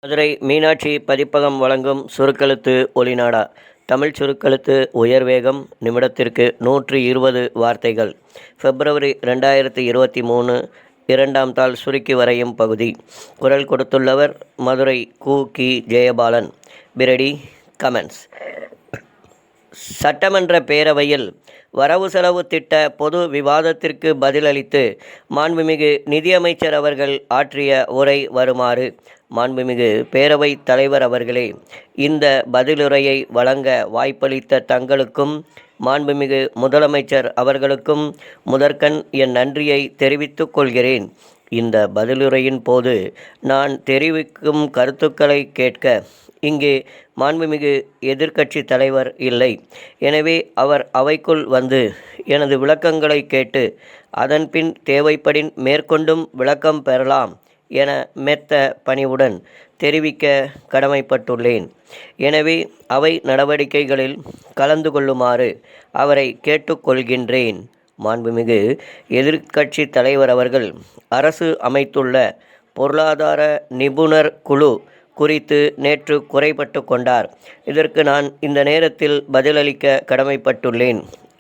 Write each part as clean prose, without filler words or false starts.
மதுரை மீனாட்சி பதிப்பகம் வழங்கும் சுருக்கெழுத்து ஒலிநாடா. தமிழ் சுருக்கெழுத்து உயர்வேகம் நிமிடத்திற்கு 120 வார்த்தைகள். பிப்ரவரி 2023 2ஆம் தாள் சுருக்கி வரையும் பகுதி. குரல் கொடுத்துள்ளவர் மதுரை கு. ஜெயபாலன். Pretty comments. சட்டமன்ற பேரவையில் வரவு செலவு திட்ட பொது விவாதத்திற்கு பதிலளித்து மாண்புமிகு நிதியமைச்சர் அவர்கள் ஆற்றிய உரை வருமாறு. மாண்புமிகு பேரவைத் தலைவர் அவர்களே, இந்த பதிலுரையை வழங்க வாய்ப்பளித்த தங்களுக்கும் மாண்புமிகு முதலமைச்சர் அவர்களுக்கும் முதற்கண் என் நன்றியை தெரிவித்துக் கொள்கிறேன். இந்த பதிலுரையின் போது நான் தெரிவிக்கும் கருத்துக்களை கேட்க இங்கே மாண்புமிகு எதிர்க்கட்சி தலைவர் இல்லை. எனவே அவர் அவைக்குள் வந்து எனது விளக்கங்களை கேட்டு அதன்பின் தேவைப்படின் மேற்கொண்டும் விளக்கம் பெறலாம் என மெத்த பணிவுடன் தெரிவிக்க கடமைப்பட்டுள்ளேன். எனவே அவை நடவடிக்கைகளில் கலந்து கொள்ளுமாறு அவரை கேட்டுக்கொள்கின்றேன். மாண்புமிகு எதிர்க்கட்சி தலைவர் அவர்கள் அரசு அமைத்துள்ள பொருளாதார நிபுணர் குழு குறித்து நேற்று குறைபட்டு கொண்டார். இதற்கு நான் இந்த நேரத்தில் பதிலளிக்க கடமைப்பட்டுள்ளேன்.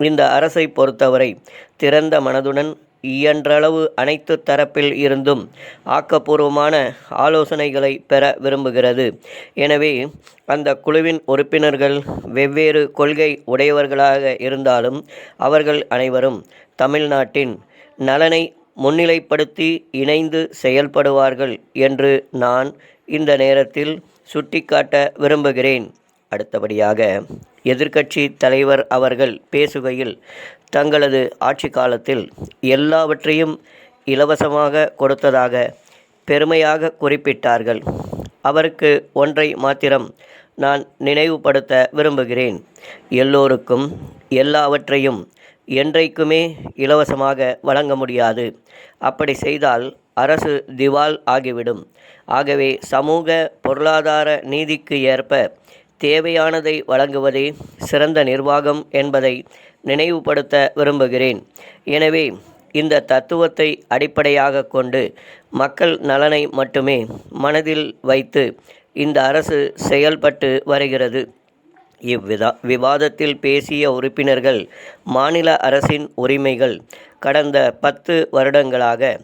இந்த அரசை பொறுத்தவரை திறந்த மனதுடன் இயன்றளவு அனைத்து தரப்பில் இருந்தும் ஆக்கப்பூர்வமான ஆலோசனைகளை பெற விரும்புகிறது. எனவே அந்த குழுவின் உறுப்பினர்கள் வெவ்வேறு கொள்கை உடையவர்களாக இருந்தாலும் அவர்கள் அனைவரும் தமிழ்நாட்டின் நலனை முன்னிலைப்படுத்தி இணைந்து செயல்படுவார்கள் என்று நான் இந்த நேரத்தில் சுட்டிக்காட்ட விரும்புகிறேன். அடுத்தபடியாக எதிர்க்கட்சி தலைவர் அவர்கள் பேசுகையில் தங்களது ஆட்சி காலத்தில் எல்லாவற்றையும் இலவசமாக கொடுத்ததாக பெருமையாக குறிப்பிட்டார்கள். அவருக்கு ஒன்றை மாத்திரம் நான் நினைவுபடுத்த விரும்புகிறேன். எல்லோருக்கும் எல்லாவற்றையும் என்றைக்குமே இலவசமாக வழங்க முடியாது. அப்படி செய்தால் அரசு திவால் ஆகிவிடும். ஆகவே சமூக பொருளாதார நீதிக்கு ஏற்ப தேவையானதை வழங்குவதே சிறந்த நிர்வாகம் என்பதை நினைவுபடுத்த விரும்புகிறேன். எனவே இந்த தத்துவத்தை அடிப்படையாக கொண்டு மக்கள் நலனை மட்டுமே மனதில் வைத்து இந்த அரசு செயல்பட்டு வருகிறது. விவாதத்தில் பேசிய உறுப்பினர்கள் மாநில அரசின் உரிமைகள் கடந்த 10 வருடங்களாக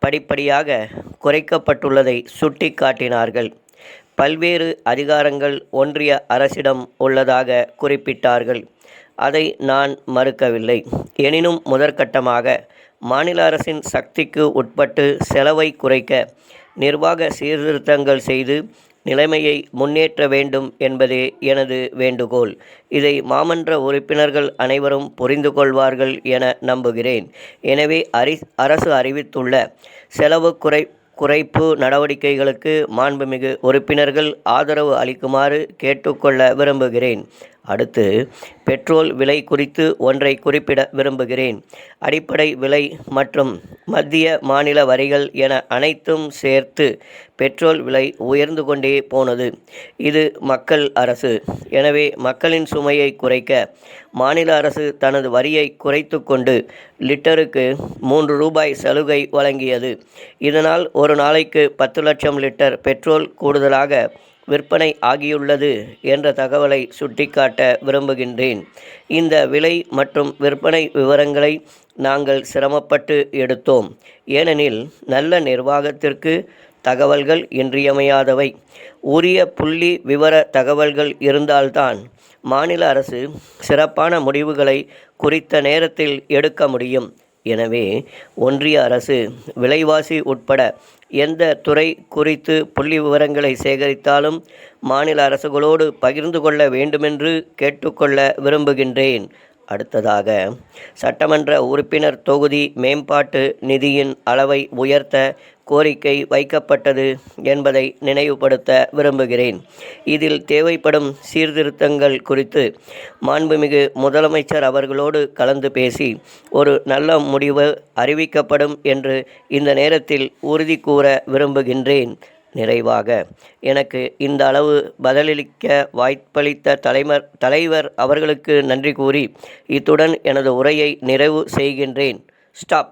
படிப்படியாக குறைக்கப்பட்டுள்ளதை சுட்டிக்காட்டினார்கள். பல்வேறு அதிகாரங்கள் ஒன்றிய அரசிடம் உள்ளதாக குறிப்பிட்டார்கள். அதை நான் மறுக்கவில்லை. எனினும் முதற்கட்டமாக மாநில அரசின் சக்திக்கு உட்பட்டு செலவை குறைக்க நிர்வாக சீர்திருத்தங்கள் செய்து நிலைமையை முன்னேற்ற வேண்டும் என்பதே எனது வேண்டுகோள். இதை மாமன்ற உறுப்பினர்கள் அனைவரும் புரிந்து கொள்வார்கள் என நம்புகிறேன். எனவே அரசு அறிவித்துள்ள செலவு குறைப்பு நடவடிக்கைகளுக்கு மாண்புமிகு உறுப்பினர்கள் ஆதரவு அளிக்குமாறு கேட்டுக்கொள்ள விரும்புகிறேன். அடுத்து பெட்ரோல் விலை குறித்து ஒன்றை குறிப்பிட விரும்புகிறேன். அடிப்படை விலை மற்றும் மத்திய மாநில வரிகள் என அனைத்தும் சேர்த்து பெட்ரோல் விலை உயர்ந்து கொண்டே போனது. இது மக்கள் அரசு. எனவே மக்களின் சுமையை குறைக்க மாநில அரசு தனது வரியை குறைத்து கொண்டு லிட்டருக்கு 3 ரூபாய் சலுகை வழங்கியது. இதனால் ஒரு நாளைக்கு 10 லட்சம் லிட்டர் பெட்ரோல் கூடுதலாக விற்பனை ஆகியுள்ளது என்ற தகவலை சுட்டிக்காட்ட விரும்புகின்றேன். இந்த விலை மற்றும் விற்பனை விவரங்களை நாங்கள் சிரமப்பட்டு எடுத்தோம். ஏனெனில் நல்ல நிர்வாகத்திற்கு தகவல்கள் இன்றியமையாதவை. உரிய புள்ளி விவர தகவல்கள் இருந்தால்தான் மாநில அரசு சிறப்பான முடிவுகளை குறித்த நேரத்தில் எடுக்க முடியும். எனவே ஒன்றிய அரசு விலைவாசி உட்பட எந்த துறை குறித்து புள்ளி விவரங்களை சேகரித்தாலும் மாநில அரசுகளோடு பகிர்ந்து கொள்ள வேண்டுமென்று கேட்டுக்கொள்ள விரும்புகின்றேன். அடுத்ததாக சட்டமன்ற உறுப்பினர் தொகுதி மேம்பாட்டு நிதியின் அளவை உயர்த்த கோரிக்கை வைக்கப்பட்டது என்பதை நினைவுபடுத்த விரும்புகிறேன். இதில் தேவைப்படும் சீர்திருத்தங்கள் குறித்து மாண்புமிகு முதலமைச்சர் அவர்களோடு கலந்து பேசி ஒரு நல்ல முடிவு அறிவிக்கப்படும் என்று இந்த நேரத்தில் உறுதி கூற விரும்புகின்றேன். நிறைவாக எனக்கு இந்த அளவு பதிலளிக்க வாய்ப்பளித்த தலைவர் அவர்களுக்கு நன்றி கூறி இத்துடன் எனது உரையை நிறைவு செய்கின்றேன். ஸ்டாப்.